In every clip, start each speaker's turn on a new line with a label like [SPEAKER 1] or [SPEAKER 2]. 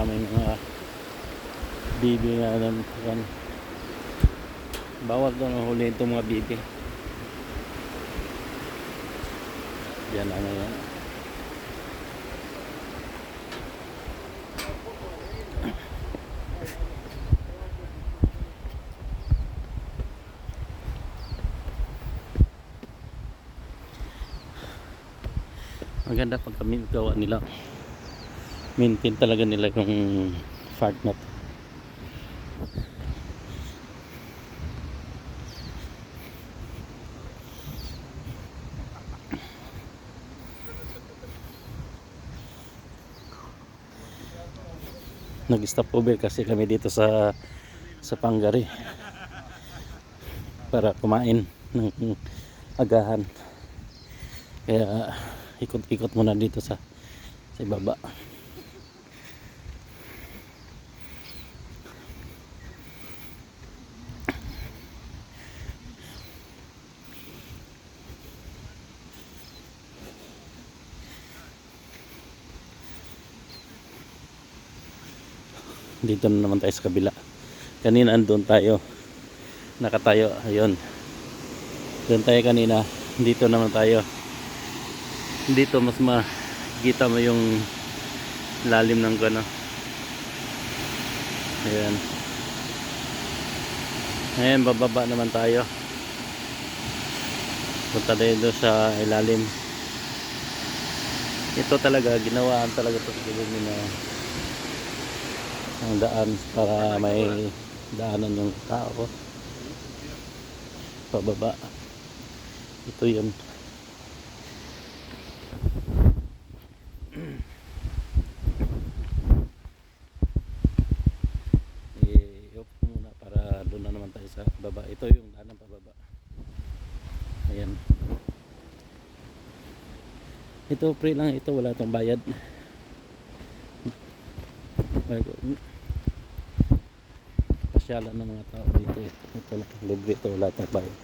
[SPEAKER 1] maraming mga bibi nga yan. Bawal doon huli itong mga bibi. Yan ang yan. Maganda pag kami gawa nila, maintain talaga nila yung fart na to. Nag-stop over kasi kami dito sa Pangari para kumain ng agahan, kaya ikot-ikot muna dito sa ibaba. Dito na naman tayo sa kabila. Kanina andun tayo, nakatayo, ayun, doon tayo kanina. Dito naman tayo. Dito mas makita mo yung lalim ng gano. Ayan. Ayan, bababa naman tayo. Punta tayo doon sa ilalim. Ito talaga, ginawaan talaga ito sa gilid na ang daan para may daanan yung tao pababa. Ito yun. I-off muna para doon na naman tayo sa baba. Ito yung daanan pababa. Ayan. Ito free lang ito, wala itong bayad. Pasyalan ng mga tao dito. Ito lang, libre ito, wala itong bayad.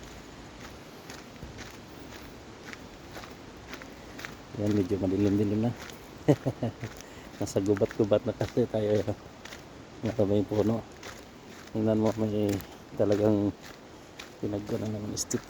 [SPEAKER 1] Yan, medyo madilim-dilim na. Nasa gubat-gubat na kasi tayo. Maraming puno. Tingnan mo, may talagang pinagkunan naman step.